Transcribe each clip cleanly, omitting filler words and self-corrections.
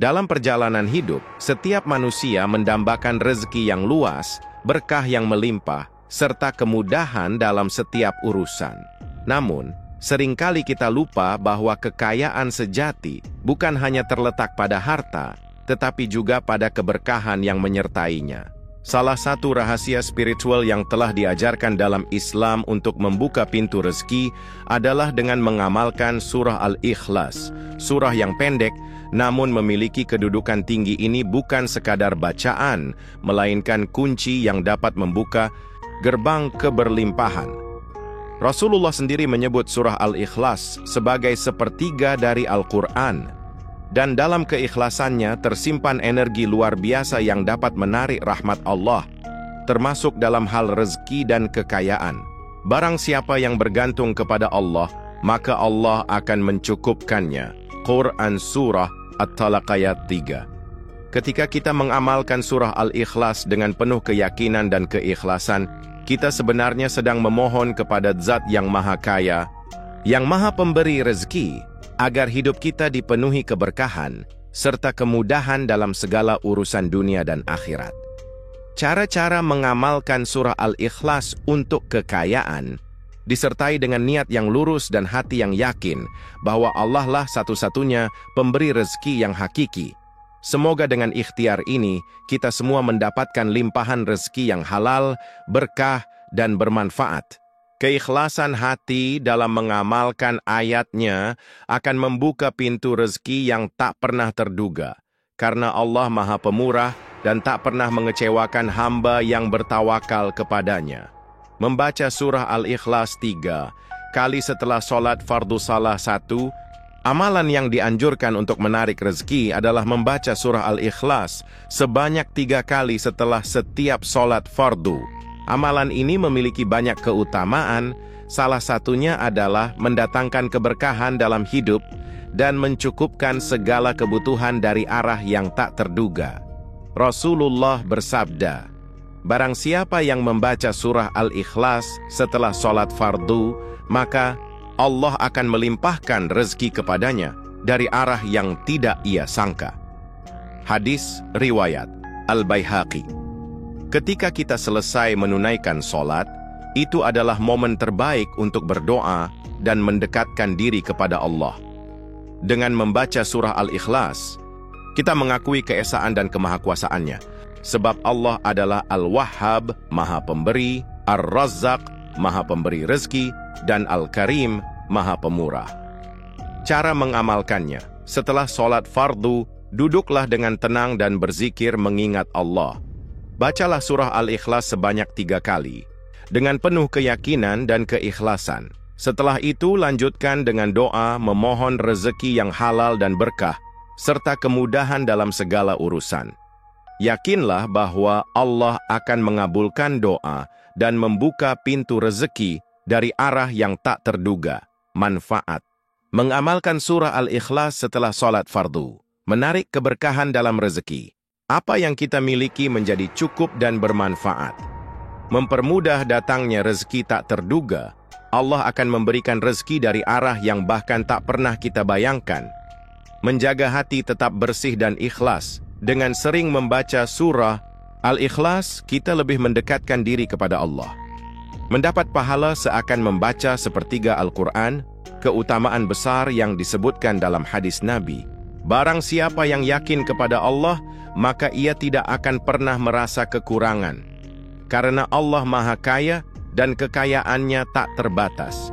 Dalam perjalanan hidup, setiap manusia mendambakan rezeki yang luas, berkah yang melimpah, serta kemudahan dalam setiap urusan. Namun, seringkali kita lupa bahwa kekayaan sejati bukan hanya terletak pada harta, tetapi juga pada keberkahan yang menyertainya. Salah satu rahasia spiritual yang telah diajarkan dalam Islam untuk membuka pintu rezeki adalah dengan mengamalkan surah Al-Ikhlas. Surah yang pendek, namun memiliki kedudukan tinggi ini bukan sekadar bacaan, melainkan kunci yang dapat membuka gerbang keberlimpahan. Rasulullah sendiri menyebut surah Al-Ikhlas sebagai sepertiga dari Al-Quran. Dan dalam keikhlasannya tersimpan energi luar biasa yang dapat menarik rahmat Allah, termasuk dalam hal rezeki dan kekayaan. Barang siapa yang bergantung kepada Allah, maka Allah akan mencukupkannya. Quran Surah At-Talaq ayat 3. Ketika kita mengamalkan surah Al-Ikhlas dengan penuh keyakinan dan keikhlasan, kita sebenarnya sedang memohon kepada Zat yang Maha Kaya, yang Maha Pemberi rezeki, agar hidup kita dipenuhi keberkahan, serta kemudahan dalam segala urusan dunia dan akhirat. Cara-cara mengamalkan surah Al-Ikhlas untuk kekayaan, disertai dengan niat yang lurus dan hati yang yakin, bahwa Allah lah satu-satunya pemberi rezeki yang hakiki. Semoga dengan ikhtiar ini, kita semua mendapatkan limpahan rezeki yang halal, berkah, dan bermanfaat. Keikhlasan hati dalam mengamalkan ayatnya akan membuka pintu rezeki yang tak pernah terduga. Karena Allah Maha Pemurah dan tak pernah mengecewakan hamba yang bertawakal kepadanya. Membaca surah Al-Ikhlas 3 kali setelah sholat fardu salah 1, amalan yang dianjurkan untuk menarik rezeki adalah membaca surah Al-Ikhlas sebanyak 3 kali setelah setiap sholat fardu. Amalan ini memiliki banyak keutamaan, salah satunya adalah mendatangkan keberkahan dalam hidup dan mencukupkan segala kebutuhan dari arah yang tak terduga. Rasulullah bersabda, barang siapa yang membaca surah Al-Ikhlas setelah sholat fardu, maka Allah akan melimpahkan rezeki kepadanya dari arah yang tidak ia sangka. Hadis riwayat Al-Baihaqi. Ketika kita selesai menunaikan sholat, itu adalah momen terbaik untuk berdoa dan mendekatkan diri kepada Allah. Dengan membaca surah Al-Ikhlas, kita mengakui keesaan dan kemahakuasaannya. Sebab Allah adalah Al-Wahhab, Maha Pemberi, Ar-Razzaq, Maha Pemberi rezeki, dan Al-Karim, Maha Pemurah. Cara mengamalkannya, setelah sholat fardu, duduklah dengan tenang dan berzikir mengingat Allah. Bacalah surah Al-Ikhlas sebanyak 3 kali, dengan penuh keyakinan dan keikhlasan. Setelah itu, lanjutkan dengan doa memohon rezeki yang halal dan berkah, serta kemudahan dalam segala urusan. Yakinlah bahwa Allah akan mengabulkan doa dan membuka pintu rezeki dari arah yang tak terduga. Manfaat. Mengamalkan surah Al-Ikhlas setelah sholat fardu, menarik keberkahan dalam rezeki. Apa yang kita miliki menjadi cukup dan bermanfaat. Mempermudah datangnya rezeki tak terduga, Allah akan memberikan rezeki dari arah yang bahkan tak pernah kita bayangkan. Menjaga hati tetap bersih dan ikhlas. Dengan sering membaca surah Al-Ikhlas, kita lebih mendekatkan diri kepada Allah. Mendapat pahala seakan membaca sepertiga Al-Quran, keutamaan besar yang disebutkan dalam hadis Nabi. Barang siapa yang yakin kepada Allah, maka ia tidak akan pernah merasa kekurangan. Karena Allah Maha Kaya dan kekayaannya tak terbatas.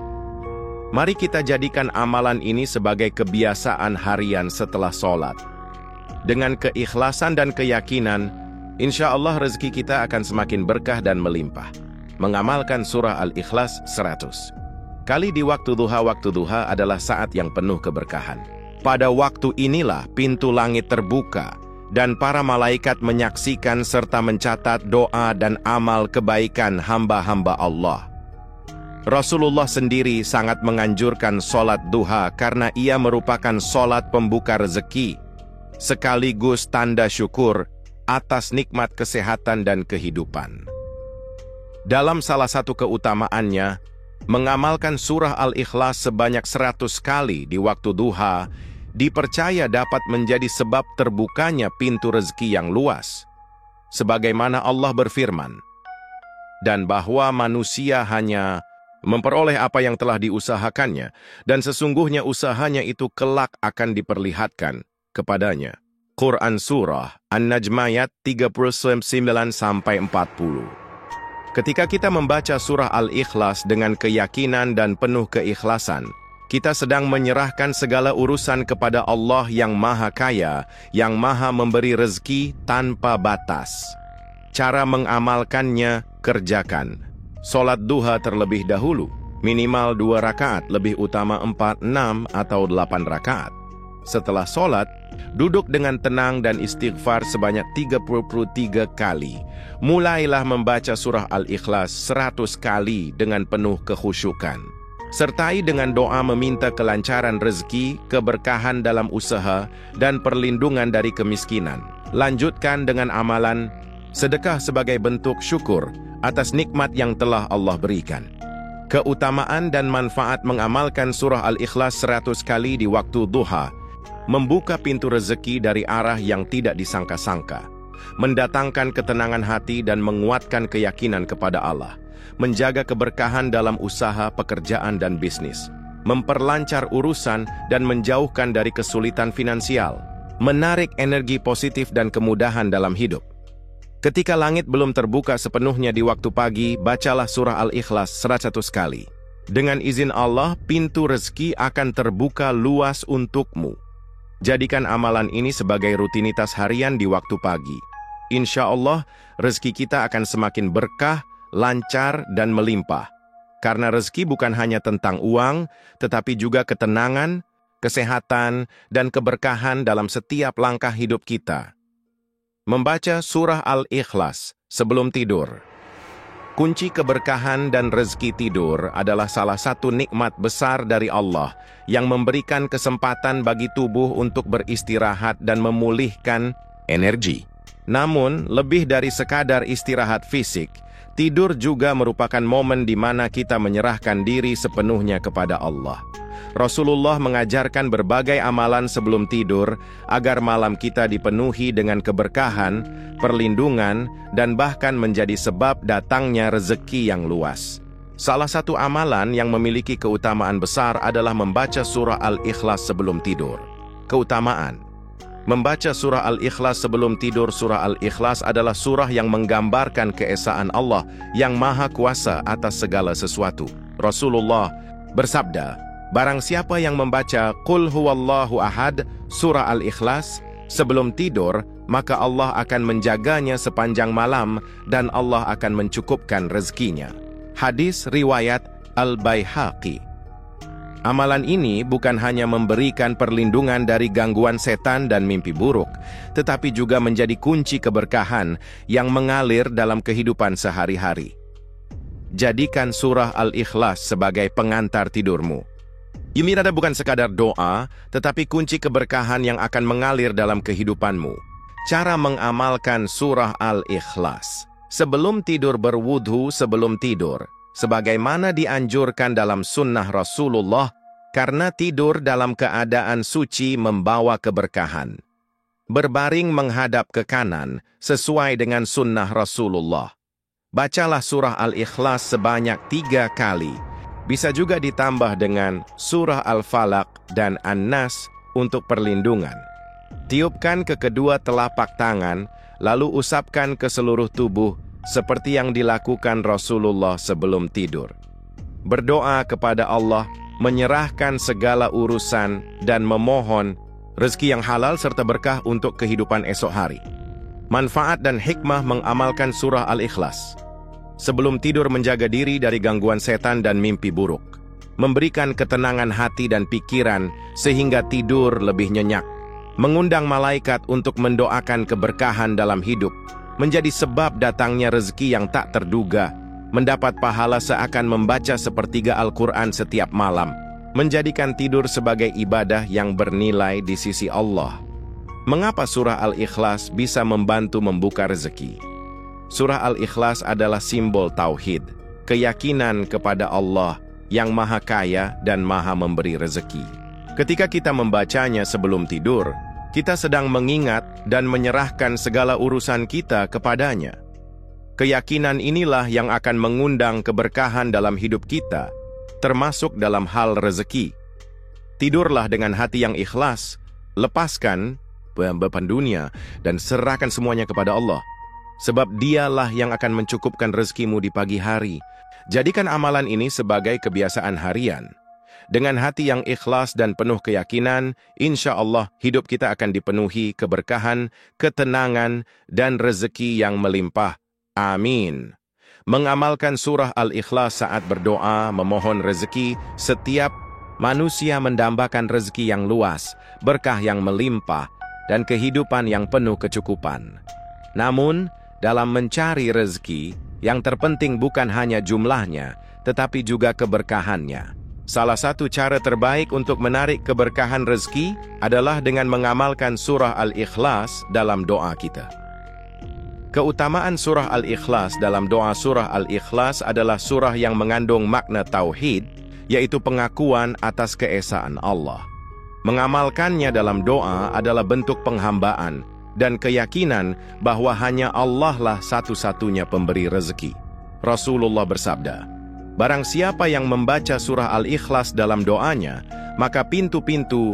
Mari kita jadikan amalan ini sebagai kebiasaan harian setelah sholat. Dengan keikhlasan dan keyakinan, insya Allah rezeki kita akan semakin berkah dan melimpah. Mengamalkan surah Al-Ikhlas 100 kali di waktu duha adalah saat yang penuh keberkahan. Pada waktu inilah pintu langit terbuka, dan para malaikat menyaksikan serta mencatat doa dan amal kebaikan hamba-hamba Allah. Rasulullah sendiri sangat menganjurkan sholat duha karena ia merupakan sholat pembuka rezeki, sekaligus tanda syukur atas nikmat kesehatan dan kehidupan. Dalam salah satu keutamaannya, mengamalkan surah Al-Ikhlas sebanyak 100 kali di waktu duha dipercaya dapat menjadi sebab terbukanya pintu rezeki yang luas. Sebagaimana Allah berfirman, dan bahwa manusia hanya memperoleh apa yang telah diusahakannya, dan sesungguhnya usahanya itu kelak akan diperlihatkan kepadanya. Quran Surah An-Najm ayat 39-40. Ketika kita membaca surah Al-Ikhlas dengan keyakinan dan penuh keikhlasan, kita sedang menyerahkan segala urusan kepada Allah yang Maha Kaya, yang Maha memberi rezeki tanpa batas. Cara mengamalkannya, kerjakan. Solat duha terlebih dahulu, minimal 2 rakaat, lebih utama 4, 6, atau 8 rakaat. Setelah solat, duduk dengan tenang dan istighfar sebanyak 33 kali. Mulailah membaca surah Al-Ikhlas 100 kali dengan penuh kekhusyukan. Sertai dengan doa meminta kelancaran rezeki, keberkahan dalam usaha, dan perlindungan dari kemiskinan. Lanjutkan dengan amalan sedekah sebagai bentuk syukur atas nikmat yang telah Allah berikan. Keutamaan dan manfaat mengamalkan surah Al-Ikhlas 100 kali di waktu duha membuka pintu rezeki dari arah yang tidak disangka-sangka, mendatangkan ketenangan hati dan menguatkan keyakinan kepada Allah, menjaga keberkahan dalam usaha, pekerjaan, dan bisnis, memperlancar urusan dan menjauhkan dari kesulitan finansial, menarik energi positif dan kemudahan dalam hidup. Ketika langit belum terbuka sepenuhnya di waktu pagi, bacalah surah Al-Ikhlas 100 kali. Dengan izin Allah, pintu rezeki akan terbuka luas untukmu. Jadikan amalan ini sebagai rutinitas harian di waktu pagi. Insya Allah, rezeki kita akan semakin berkah, lancar, dan melimpah. Karena rezeki bukan hanya tentang uang, tetapi juga ketenangan, kesehatan, dan keberkahan dalam setiap langkah hidup kita. Membaca surah Al-Ikhlas sebelum tidur. Kunci keberkahan dan rezeki tidur adalah salah satu nikmat besar dari Allah yang memberikan kesempatan bagi tubuh untuk beristirahat dan memulihkan energi. Namun, lebih dari sekadar istirahat fisik, tidur juga merupakan momen di mana kita menyerahkan diri sepenuhnya kepada Allah. Rasulullah mengajarkan berbagai amalan sebelum tidur agar malam kita dipenuhi dengan keberkahan, perlindungan, dan bahkan menjadi sebab datangnya rezeki yang luas. Salah satu amalan yang memiliki keutamaan besar adalah membaca surah Al-Ikhlas sebelum tidur. Keutamaan: membaca surah Al-Ikhlas sebelum tidur. Surah Al-Ikhlas adalah surah yang menggambarkan keesaan Allah yang Maha Kuasa atas segala sesuatu. Rasulullah bersabda, barang siapa yang membaca Qul huwallahu ahad, surah Al-Ikhlas, sebelum tidur, maka Allah akan menjaganya sepanjang malam dan Allah akan mencukupkan rezekinya. Hadis riwayat Al-Baihaqi. Amalan ini bukan hanya memberikan perlindungan dari gangguan setan dan mimpi buruk, tetapi juga menjadi kunci keberkahan yang mengalir dalam kehidupan sehari-hari. Jadikan surah Al-Ikhlas sebagai pengantar tidurmu. Ini adalah bukan sekadar doa, tetapi kunci keberkahan yang akan mengalir dalam kehidupanmu. Cara mengamalkan surah Al-Ikhlas. Sebelum tidur, berwudhu sebelum tidur, sebagaimana dianjurkan dalam sunnah Rasulullah, karena tidur dalam keadaan suci membawa keberkahan. Berbaring menghadap ke kanan, sesuai dengan sunnah Rasulullah. Bacalah surah Al-Ikhlas sebanyak 3 kali. Bisa juga ditambah dengan surah Al-Falaq dan An-Nas untuk perlindungan. Tiupkan ke kedua telapak tangan, lalu usapkan ke seluruh tubuh, seperti yang dilakukan Rasulullah sebelum tidur. Berdoa kepada Allah, menyerahkan segala urusan, dan memohon rezeki yang halal serta berkah untuk kehidupan esok hari. Manfaat dan hikmah mengamalkan surah Al-Ikhlas. Sebelum tidur, menjaga diri dari gangguan setan dan mimpi buruk. Memberikan ketenangan hati dan pikiran sehingga tidur lebih nyenyak. Mengundang malaikat untuk mendoakan keberkahan dalam hidup. Menjadi sebab datangnya rezeki yang tak terduga. Mendapat pahala seakan membaca sepertiga Al-Quran setiap malam. Menjadikan tidur sebagai ibadah yang bernilai di sisi Allah. Mengapa surah Al-Ikhlas bisa membantu membuka rezeki? Surah Al-Ikhlas adalah simbol tauhid, keyakinan kepada Allah yang Maha Kaya dan Maha memberi rezeki. Ketika kita membacanya sebelum tidur, kita sedang mengingat dan menyerahkan segala urusan kita kepadanya. Keyakinan inilah yang akan mengundang keberkahan dalam hidup kita, termasuk dalam hal rezeki. Tidurlah dengan hati yang ikhlas, lepaskan beban dunia dan serahkan semuanya kepada Allah. Sebab dialah yang akan mencukupkan rezekimu di pagi hari. Jadikan amalan ini sebagai kebiasaan harian. Dengan hati yang ikhlas dan penuh keyakinan, insya Allah hidup kita akan dipenuhi keberkahan, ketenangan, dan rezeki yang melimpah. Amin. Mengamalkan surah Al-Ikhlas saat berdoa memohon rezeki, setiap manusia mendambakan rezeki yang luas, berkah yang melimpah, dan kehidupan yang penuh kecukupan. Namun, dalam mencari rezeki, yang terpenting bukan hanya jumlahnya, tetapi juga keberkahannya. Salah satu cara terbaik untuk menarik keberkahan rezeki adalah dengan mengamalkan surah Al-Ikhlas dalam doa kita. Keutamaan surah Al-Ikhlas dalam doa surah Al-Ikhlas adalah surah yang mengandung makna tauhid, yaitu pengakuan atas keesaan Allah. Mengamalkannya dalam doa adalah bentuk penghambaan dan keyakinan bahwa hanya Allah lah satu-satunya pemberi rezeki. Rasulullah bersabda, barang siapa yang membaca surah Al-Ikhlas dalam doanya, maka pintu-pintu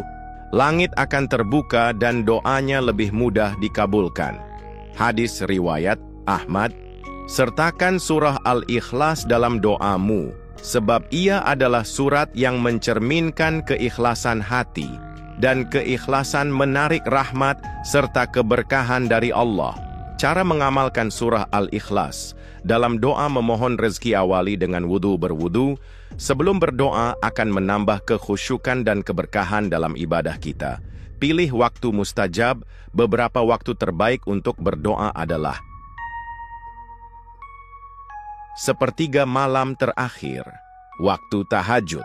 langit akan terbuka dan doanya lebih mudah dikabulkan. Hadis riwayat Ahmad. Sertakan surah Al-Ikhlas dalam doamu, sebab ia adalah surat yang mencerminkan keikhlasan hati dan keikhlasan menarik rahmat serta keberkahan dari Allah. Cara mengamalkan surah Al-Ikhlas dalam doa memohon rezeki awali dengan berwudu. Sebelum berdoa akan menambah kekhusyukan dan keberkahan dalam ibadah kita. Pilih waktu mustajab. Beberapa waktu terbaik untuk berdoa adalah sepertiga malam terakhir, waktu tahajud,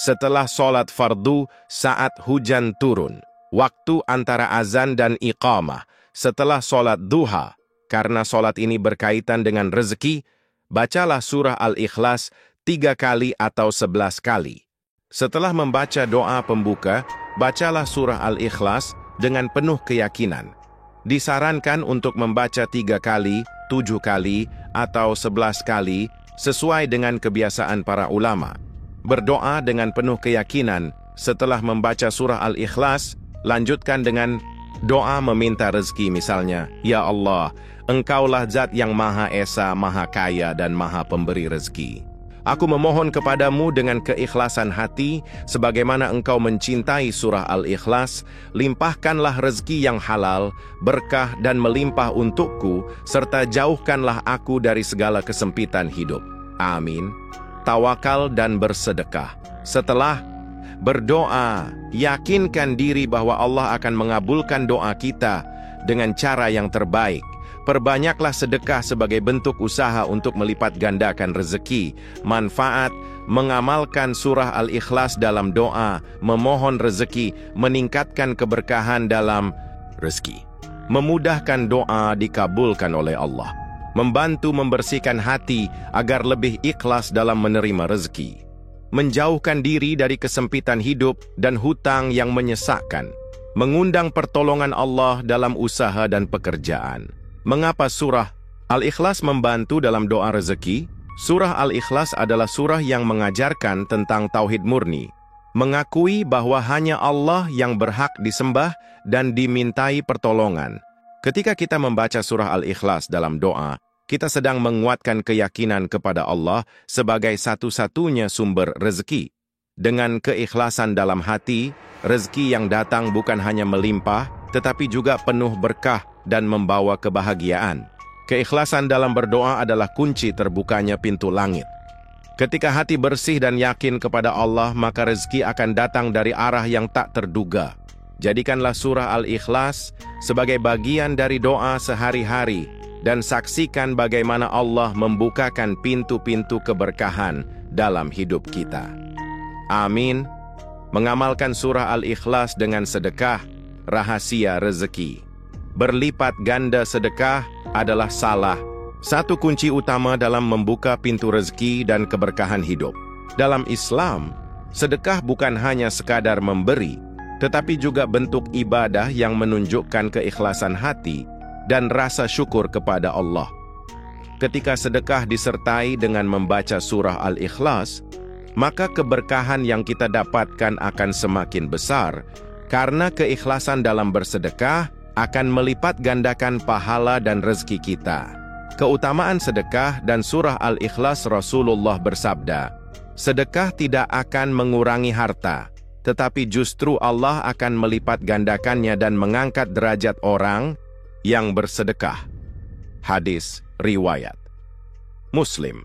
setelah sholat fardu saat hujan turun, waktu antara azan dan iqamah, setelah sholat duha. Karena sholat ini berkaitan dengan rezeki, bacalah surah Al-Ikhlas 3 kali atau 11 kali. Setelah membaca doa pembuka, bacalah surah Al-Ikhlas dengan penuh keyakinan. Disarankan untuk membaca 3 kali, 7 kali, atau 11 kali, sesuai dengan kebiasaan para ulama. Berdoa dengan penuh keyakinan. Setelah membaca surah Al-Ikhlas, lanjutkan dengan doa meminta rezeki, misalnya, Ya Allah, Engkaulah zat yang Maha Esa, Maha Kaya, dan Maha Pemberi rezeki. Aku memohon kepadamu dengan keikhlasan hati, sebagaimana engkau mencintai surah Al-Ikhlas, limpahkanlah rezeki yang halal, berkah dan melimpah untukku, serta jauhkanlah aku dari segala kesempitan hidup. Amin. Tawakal dan bersedekah. Setelah berdoa, yakinkan diri bahwa Allah akan mengabulkan doa kita dengan cara yang terbaik. Perbanyaklah sedekah sebagai bentuk usaha untuk melipat gandakan rezeki, manfaat, mengamalkan surah Al-Ikhlas dalam doa, memohon rezeki, meningkatkan keberkahan dalam rezeki, memudahkan doa dikabulkan oleh Allah, membantu membersihkan hati agar lebih ikhlas dalam menerima rezeki, menjauhkan diri dari kesempitan hidup dan hutang yang menyesakkan, mengundang pertolongan Allah dalam usaha dan pekerjaan. Mengapa surah Al-Ikhlas membantu dalam doa rezeki? Surah Al-Ikhlas adalah surah yang mengajarkan tentang tauhid murni, mengakui bahwa hanya Allah yang berhak disembah dan dimintai pertolongan. Ketika kita membaca surah Al-Ikhlas dalam doa, kita sedang menguatkan keyakinan kepada Allah sebagai satu-satunya sumber rezeki. Dengan keikhlasan dalam hati, rezeki yang datang bukan hanya melimpah, tetapi juga penuh berkah dan membawa kebahagiaan. Keikhlasan dalam berdoa adalah kunci terbukanya pintu langit. Ketika hati bersih dan yakin kepada Allah, maka rezeki akan datang dari arah yang tak terduga. Jadikanlah surah Al-Ikhlas sebagai bagian dari doa sehari-hari dan saksikan bagaimana Allah membukakan pintu-pintu keberkahan dalam hidup kita. Amin. Mengamalkan surah Al-Ikhlas dengan sedekah, rahasia rezeki. Berlipat ganda sedekah adalah salah satu kunci utama dalam membuka pintu rezeki dan keberkahan hidup. Dalam Islam, sedekah bukan hanya sekadar memberi, tetapi juga bentuk ibadah yang menunjukkan keikhlasan hati dan rasa syukur kepada Allah. Ketika sedekah disertai dengan membaca surah Al-Ikhlas, maka keberkahan yang kita dapatkan akan semakin besar, karena keikhlasan dalam bersedekah akan melipat gandakan pahala dan rezeki kita. Keutamaan sedekah dan surah Al-Ikhlas, Rasulullah bersabda, sedekah tidak akan mengurangi harta, tetapi justru Allah akan melipat gandakannya dan mengangkat derajat orang yang bersedekah. Hadis riwayat Muslim.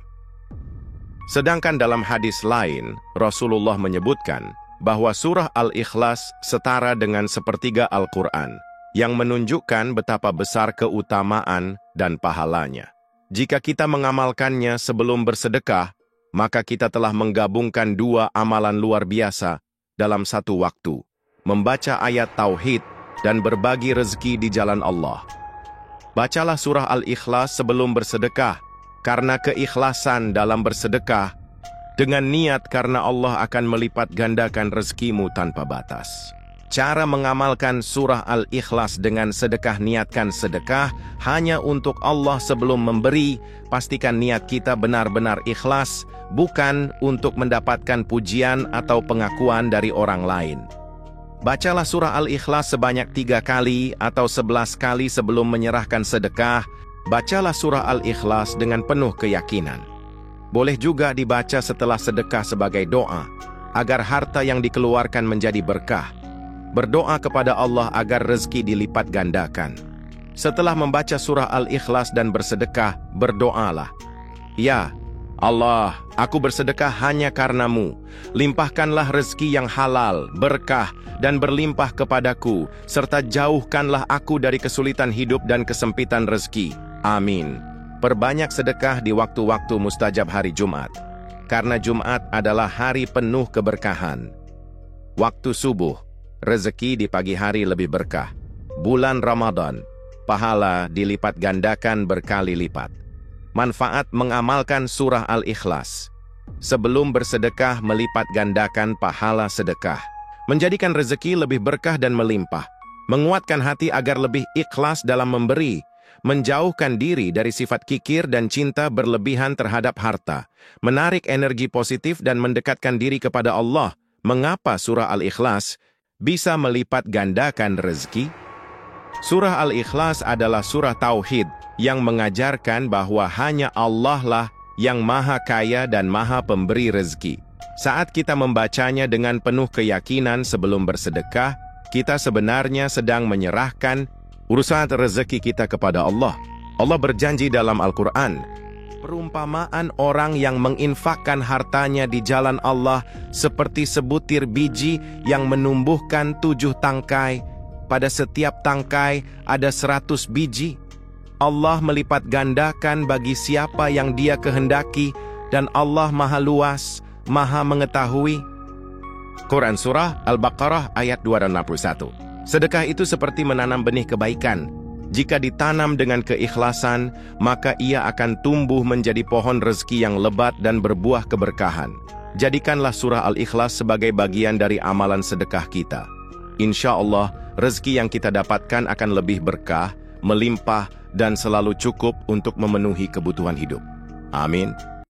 Sedangkan dalam hadis lain, Rasulullah menyebutkan bahwa surah Al-Ikhlas setara dengan sepertiga Al-Quran, yang menunjukkan betapa besar keutamaan dan pahalanya. Jika kita mengamalkannya sebelum bersedekah, maka kita telah menggabungkan dua amalan luar biasa dalam satu waktu, membaca ayat tauhid dan berbagi rezeki di jalan Allah. Bacalah surah Al-Ikhlas sebelum bersedekah, karena keikhlasan dalam bersedekah dengan niat karena Allah akan melipat gandakan rezekimu tanpa batas. Cara mengamalkan surah Al-Ikhlas dengan sedekah. Niatkan sedekah hanya untuk Allah sebelum memberi. Pastikan niat kita benar-benar ikhlas, bukan untuk mendapatkan pujian atau pengakuan dari orang lain. Bacalah surah Al-Ikhlas sebanyak 3 kali atau 11 kali sebelum menyerahkan sedekah. Bacalah surah Al-Ikhlas dengan penuh keyakinan. Boleh juga dibaca setelah sedekah sebagai doa, agar harta yang dikeluarkan menjadi berkah. Berdoa kepada Allah agar rezeki dilipat gandakan. Setelah membaca surah Al-Ikhlas dan bersedekah, berdoalah, ya Allah, aku bersedekah hanya karena-Mu. Limpahkanlah rezeki yang halal, berkah, dan berlimpah kepadaku, serta jauhkanlah aku dari kesulitan hidup dan kesempitan rezeki. Amin. Perbanyak sedekah di waktu-waktu mustajab hari Jumat, karena Jumat adalah hari penuh keberkahan. Waktu subuh, rezeki di pagi hari lebih berkah. Bulan Ramadan, pahala dilipat gandakan berkali lipat. Manfaat mengamalkan surah Al-Ikhlas. Sebelum bersedekah melipat gandakan pahala sedekah. Menjadikan rezeki lebih berkah dan melimpah. Menguatkan hati agar lebih ikhlas dalam memberi. Menjauhkan diri dari sifat kikir dan cinta berlebihan terhadap harta. Menarik energi positif dan mendekatkan diri kepada Allah. Mengapa surah Al-Ikhlas bisa melipat gandakan rezeki? Surah Al-Ikhlas adalah surah Tauhid yang mengajarkan bahwa hanya Allah lah yang maha kaya dan maha pemberi rezeki. Saat kita membacanya dengan penuh keyakinan sebelum bersedekah, kita sebenarnya sedang menyerahkan urusan rezeki kita kepada Allah. Allah berjanji dalam Al-Quran, perumpamaan orang yang menginfakkan hartanya di jalan Allah seperti sebutir biji yang menumbuhkan 7 tangkai. Pada setiap tangkai ada 100 biji. Allah melipat gandakan bagi siapa yang Dia kehendaki, dan Allah maha luas, maha mengetahui. Quran Surah Al-Baqarah ayat 261. Sedekah itu seperti menanam benih kebaikan. Jika ditanam dengan keikhlasan, maka ia akan tumbuh menjadi pohon rezeki yang lebat dan berbuah keberkahan. Jadikanlah surah Al-Ikhlas sebagai bagian dari amalan sedekah kita. Insya Allah, rezeki yang kita dapatkan akan lebih berkah, melimpah, dan selalu cukup untuk memenuhi kebutuhan hidup. Amin.